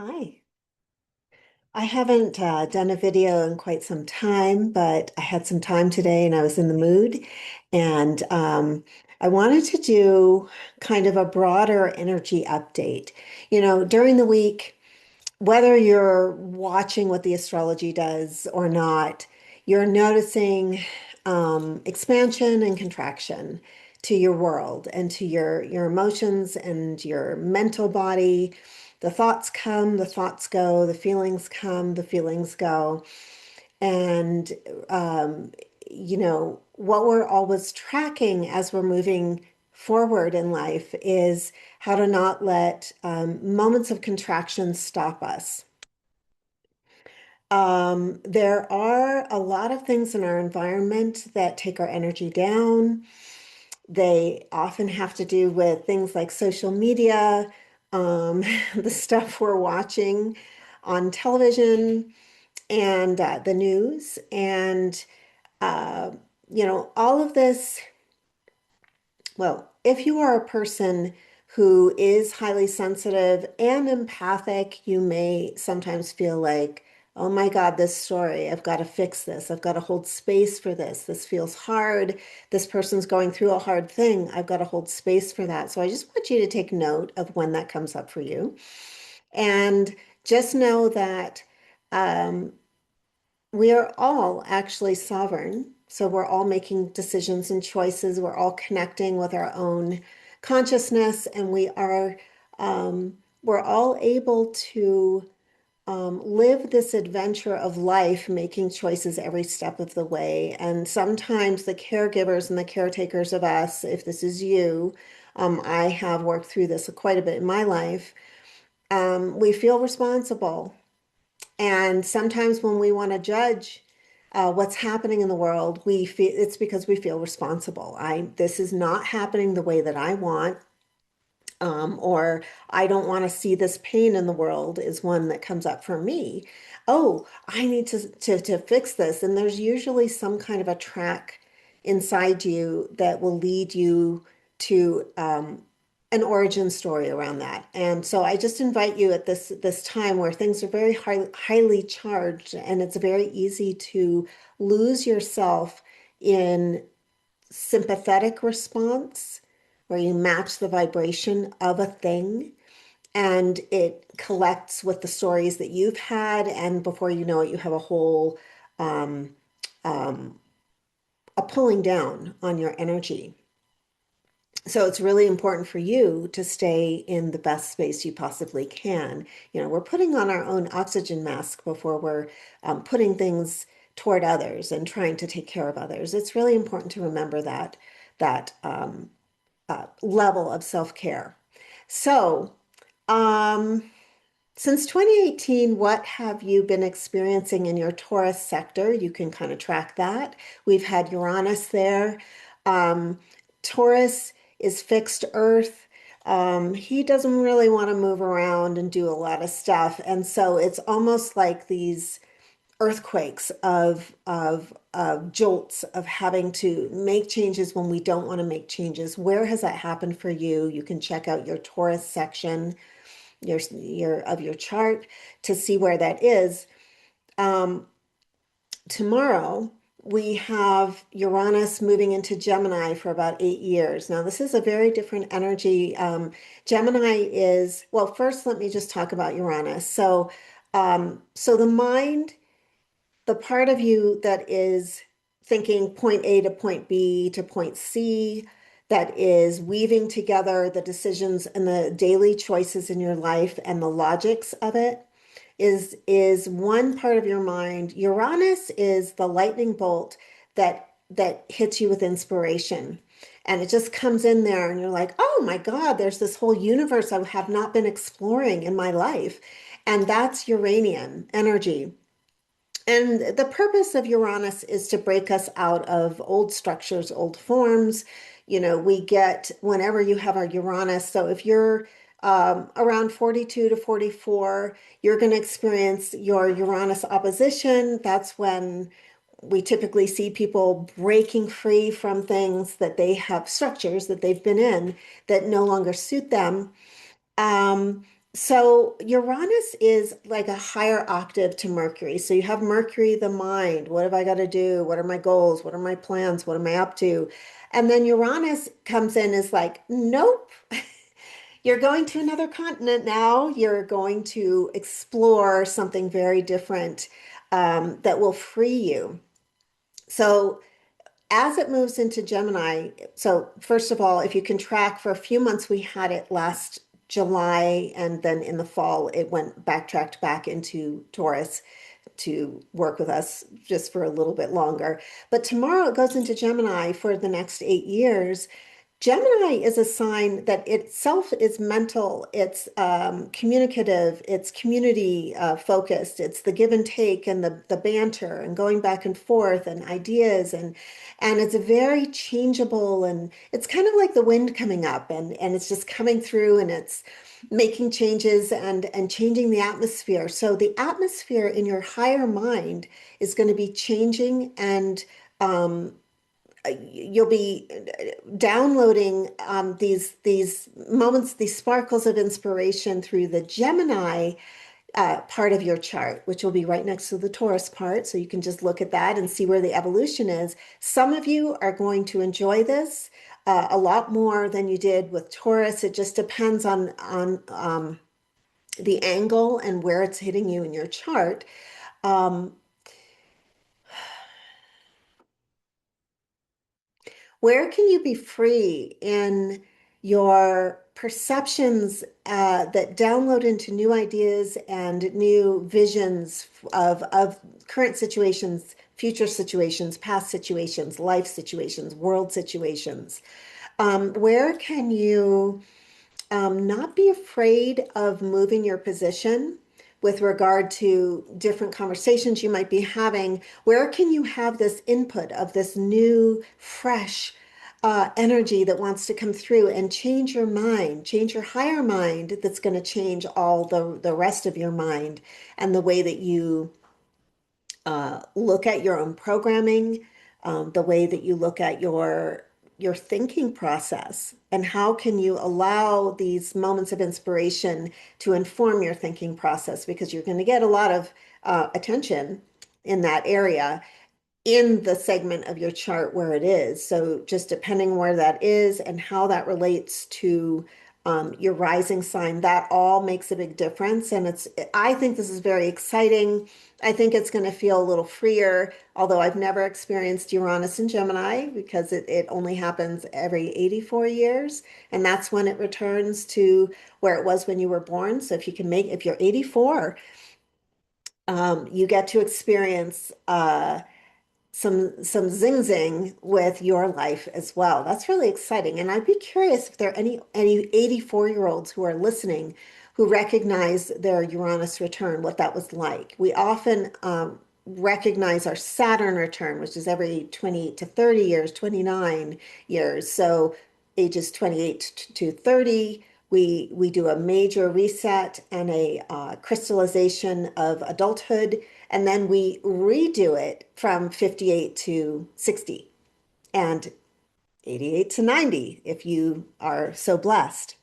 Hi. I haven't done a video in quite some time, but I had some time today and I was in the mood. And I wanted to do kind of a broader energy update. During the week, whether you're watching what the astrology does or not, you're noticing expansion and contraction to your world and to your emotions and your mental body. The thoughts come, the thoughts go, the feelings come, the feelings go. And, um, what we're always tracking as we're moving forward in life is how to not let moments of contraction stop us. There are a lot of things in our environment that take our energy down. They often have to do with things like social media, the stuff we're watching on television and the news. And, uh, all of this. Well, if you are a person who is highly sensitive and empathic, you may sometimes feel like, oh my God, this story, I've got to fix this. I've got to hold space for this. This feels hard. This person's going through a hard thing. I've got to hold space for that. So I just want you to take note of when that comes up for you. And just know that um, we are all actually sovereign. So we're all making decisions and choices. We're all connecting with our own consciousness, and we're all able to live this adventure of life, making choices every step of the way. And sometimes the caregivers and the caretakers of us, if this is you, I have worked through this quite a bit in my life. We feel responsible. And sometimes when we want to judge what's happening in the world, we feel it's because we feel responsible. This is not happening the way that I want, or I don't want to see this pain in the world is one that comes up for me. Oh, I need to fix this. And there's usually some kind of a track inside you that will lead you to an origin story around that. And so I just invite you at this time where things are very highly charged and it's very easy to lose yourself in sympathetic response where you match the vibration of a thing and it collects with the stories that you've had, and before you know it, you have a whole um, um, a pulling down on your energy. So it's really important for you to stay in the best space you possibly can. We're putting on our own oxygen mask before we're putting things toward others and trying to take care of others. It's really important to remember that level of self-care. So, um, since 2018, what have you been experiencing in your Taurus sector? You can kind of track that. We've had Uranus there. Um, Taurus is fixed Earth. He doesn't really want to move around and do a lot of stuff. And so it's almost like these earthquakes of jolts of having to make changes when we don't want to make changes. Where has that happened for you? You can check out your Taurus section, your of your chart to see where that is. Um, Tomorrow we have Uranus moving into Gemini for about 8 years. Now, this is a very different energy. Gemini is, well, first, let me just talk about Uranus. So the mind, the part of you that is thinking point A to point B to point C, that is weaving together the decisions and the daily choices in your life and the logics of it, is one part of your mind. Uranus is the lightning bolt that hits you with inspiration. And it just comes in there and you're like, oh my God, there's this whole universe I have not been exploring in my life. And that's Uranian energy. And the purpose of Uranus is to break us out of old structures, old forms. We get whenever you have a Uranus. So if you're around 42 to 44, you're going to experience your Uranus opposition. That's when we typically see people breaking free from things that they have structures that they've been in that no longer suit them. Um, So Uranus is like a higher octave to Mercury. So you have Mercury, the mind. What have I got to do? What are my goals? What are my plans? What am I up to? And then Uranus comes in as like, nope, you're going to another continent now. You're going to explore something very different that will free you. So as it moves into Gemini, so first of all, if you can track for a few months, we had it last July, and then in the fall, it went backtracked back into Taurus to work with us just for a little bit longer. But tomorrow it goes into Gemini for the next 8 years. Gemini is a sign that itself is mental, it's communicative, it's community focused, it's the give and take and the banter and going back and forth and ideas and it's very changeable and it's kind of like the wind coming up and it's just coming through and it's making changes and changing the atmosphere. So the atmosphere in your higher mind is going to be changing and you'll be downloading these moments, these sparkles of inspiration through the Gemini part of your chart, which will be right next to the Taurus part. So you can just look at that and see where the evolution is. Some of you are going to enjoy this a lot more than you did with Taurus. It just depends on the angle and where it's hitting you in your chart. Um, Where can you be free in your perceptions that download into new ideas and new visions of current situations, future situations, past situations, life situations, world situations? Where can you not be afraid of moving your position with regard to different conversations you might be having? Where can you have this input of this new, fresh energy that wants to come through and change your mind, change your higher mind that's going to change all the rest of your mind and the way that you look at your own programming, the way that you look at your thinking process, and how can you allow these moments of inspiration to inform your thinking process because you're going to get a lot of attention in that area in the segment of your chart where it is. So just depending where that is and how that relates to your rising sign, that all makes a big difference. And I think this is very exciting. I think it's going to feel a little freer, although I've never experienced Uranus in Gemini because it only happens every 84 years. And that's when it returns to where it was when you were born. So if you're 84, you get to experience some zing zing with your life as well. That's really exciting. And I'd be curious if there are any 84-year-olds who are listening who recognize their Uranus return, what that was like. We often recognize our Saturn return, which is every 28 to 30 years, 29 years. So ages 28 to 30, we do a major reset and a crystallization of adulthood, and then we redo it from 58 to 60 and 88 to 90 if you are so blessed.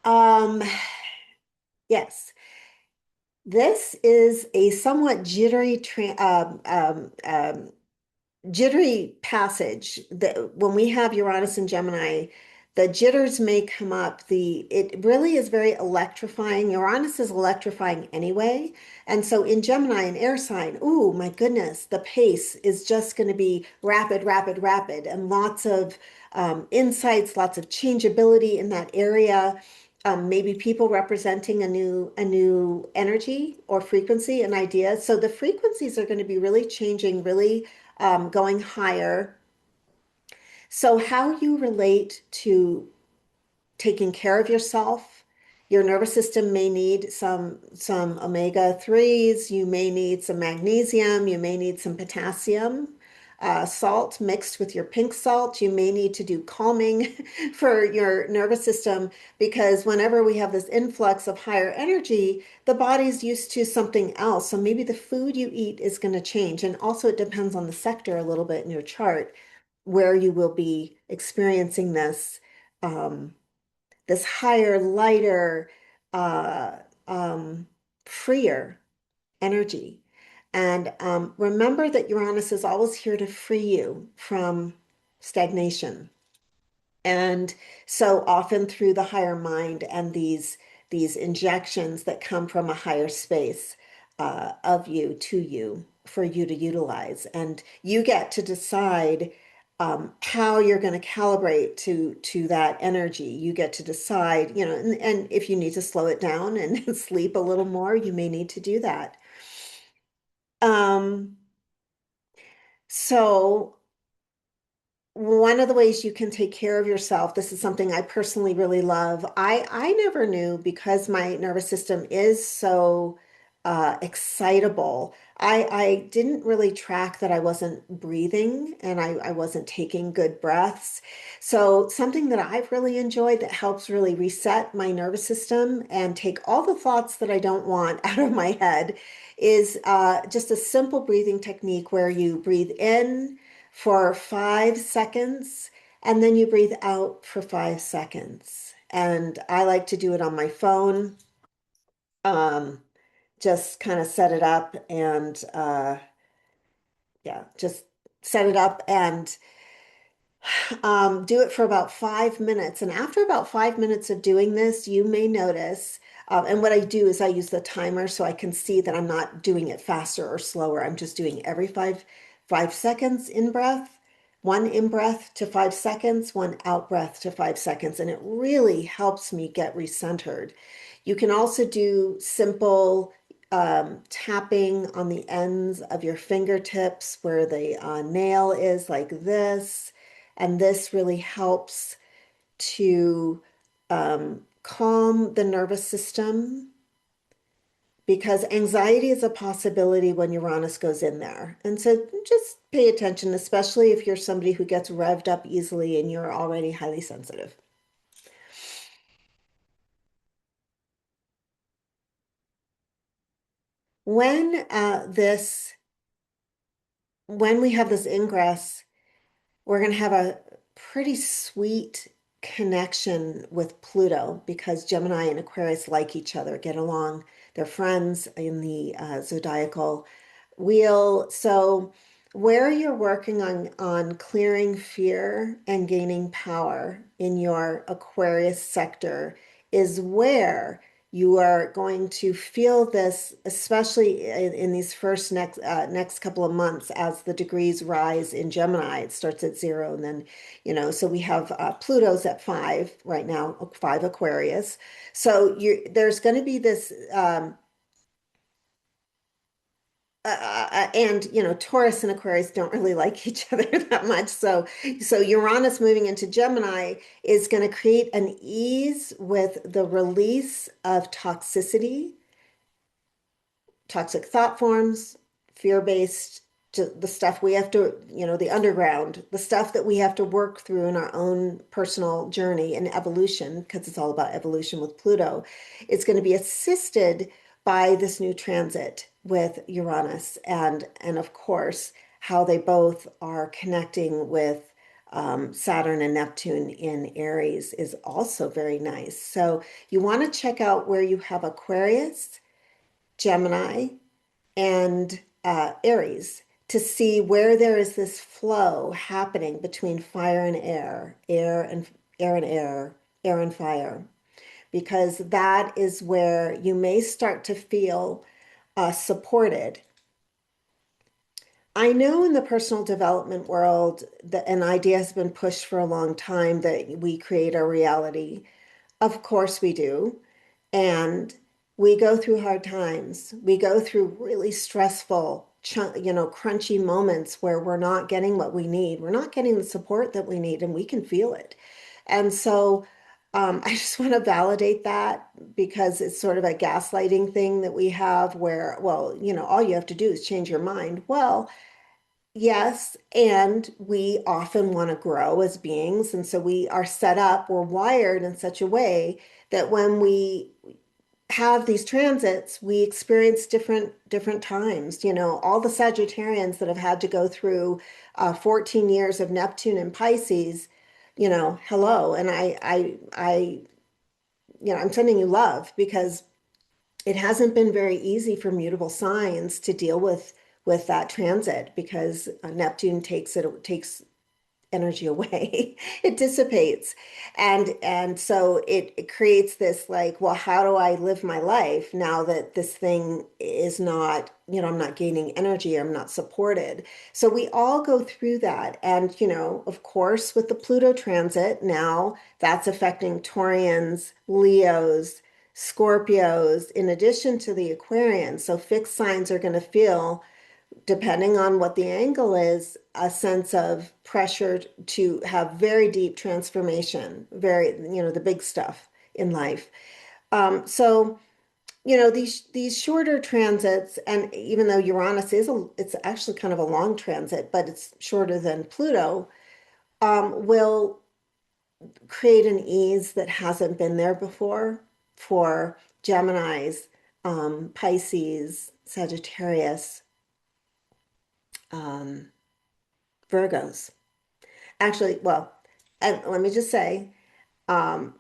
Um, yes, this is a somewhat jittery passage that when we have Uranus and Gemini, the jitters may come up. It really is very electrifying. Uranus is electrifying anyway. And so in Gemini, an air sign, ooh, my goodness, the pace is just going to be rapid, rapid, rapid, and lots of insights, lots of changeability in that area. Maybe people representing a new energy or frequency, an idea. So the frequencies are going to be really changing, really going higher. So, how you relate to taking care of yourself. Your nervous system may need some omega-3s, you may need some magnesium, you may need some potassium, salt mixed with your pink salt. You may need to do calming for your nervous system because whenever we have this influx of higher energy, the body's used to something else. So maybe the food you eat is going to change. And also it depends on the sector a little bit in your chart where you will be experiencing this. Um, this higher, lighter, uh, um, freer energy. And remember that Uranus is always here to free you from stagnation. And so often through the higher mind and these injections that come from a higher space of you to you for you to utilize. And you get to decide how you're going to calibrate to that energy. You get to decide, and if you need to slow it down and sleep a little more, you may need to do that. Um, so one of the ways you can take care of yourself, this is something I personally really love. I never knew because my nervous system is so excitable. I didn't really track that I wasn't breathing and I wasn't taking good breaths. So something that I've really enjoyed that helps really reset my nervous system and take all the thoughts that I don't want out of my head is just a simple breathing technique where you breathe in for 5 seconds, and then you breathe out for 5 seconds. And I like to do it on my phone. Um, just kind of set it up and yeah, just set it up and do it for about 5 minutes. And after about 5 minutes of doing this, you may notice, and what I do is I use the timer so I can see that I'm not doing it faster or slower. I'm just doing every five seconds in breath, one in breath to 5 seconds, one out breath to 5 seconds. And it really helps me get recentered. You can also do simple tapping on the ends of your fingertips where the nail is like this. And this really helps to calm the nervous system because anxiety is a possibility when Uranus goes in there. And so just pay attention, especially if you're somebody who gets revved up easily and you're already highly sensitive. When when we have this ingress, we're going to have a pretty sweet connection with Pluto because Gemini and Aquarius like each other, get along. They're friends in the zodiacal wheel. So where you're working on clearing fear and gaining power in your Aquarius sector is where you are going to feel this, especially in these first next couple of months as the degrees rise in Gemini. It starts at 0, and then, so we have Pluto's at 5 right now, 5 Aquarius. So there's going to be this and Taurus and Aquarius don't really like each other that much. So Uranus moving into Gemini is going to create an ease with the release of toxicity, toxic thought forms, fear-based, the stuff we have to, the underground, the stuff that we have to work through in our own personal journey and evolution, because it's all about evolution with Pluto. It's going to be assisted by this new transit with Uranus and of course how they both are connecting with Saturn and Neptune in Aries is also very nice. So you want to check out where you have Aquarius, Gemini, and Aries to see where there is this flow happening between fire and air, air and air and fire, because that is where you may start to feel supported. I know in the personal development world that an idea has been pushed for a long time that we create our reality. Of course we do. And we go through hard times. We go through really stressful, crunchy moments where we're not getting what we need. We're not getting the support that we need, and we can feel it. And so I just want to validate that because it's sort of a gaslighting thing that we have where, well, all you have to do is change your mind. Well, yes, and we often want to grow as beings. And so we are set up, we're wired in such a way that when we have these transits, we experience different times. All the Sagittarians that have had to go through 14 years of Neptune and Pisces, hello. And I I'm sending you love because it hasn't been very easy for mutable signs to deal with that transit because Neptune takes energy away. It dissipates. And so it creates this like, well, how do I live my life now that this thing is not, I'm not gaining energy, I'm not supported. So we all go through that. And, of course, with the Pluto transit, now that's affecting Taurians, Leos, Scorpios, in addition to the Aquarians. So fixed signs are going to feel, depending on what the angle is, a sense of pressure to have very deep transformation, the big stuff in life. So, these shorter transits, and even though Uranus it's actually kind of a long transit, but it's shorter than Pluto, will create an ease that hasn't been there before for Geminis, Pisces, Sagittarius, um, Virgos. Actually, well, and let me just say, um,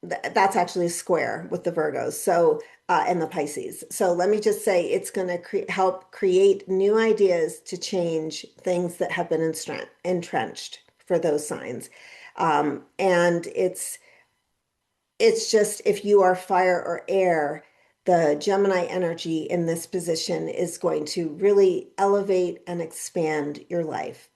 that's actually a square with the Virgos, so and the Pisces. So let me just say it's going to help create new ideas to change things that have been entrenched for those signs. And it's just if you are fire or air, the Gemini energy in this position is going to really elevate and expand your life.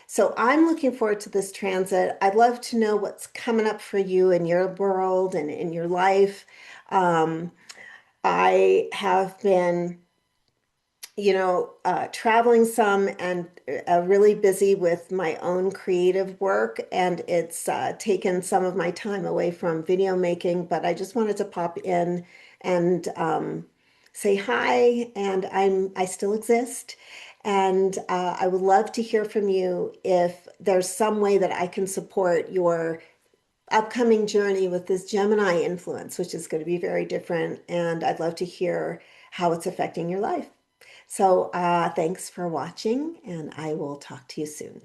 So I'm looking forward to this transit. I'd love to know what's coming up for you in your world and in your life. Um, I have been, traveling some and really busy with my own creative work, and it's taken some of my time away from video making, but I just wanted to pop in and say hi, and I still exist. And I would love to hear from you if there's some way that I can support your upcoming journey with this Gemini influence, which is going to be very different. And I'd love to hear how it's affecting your life. So thanks for watching, and I will talk to you soon.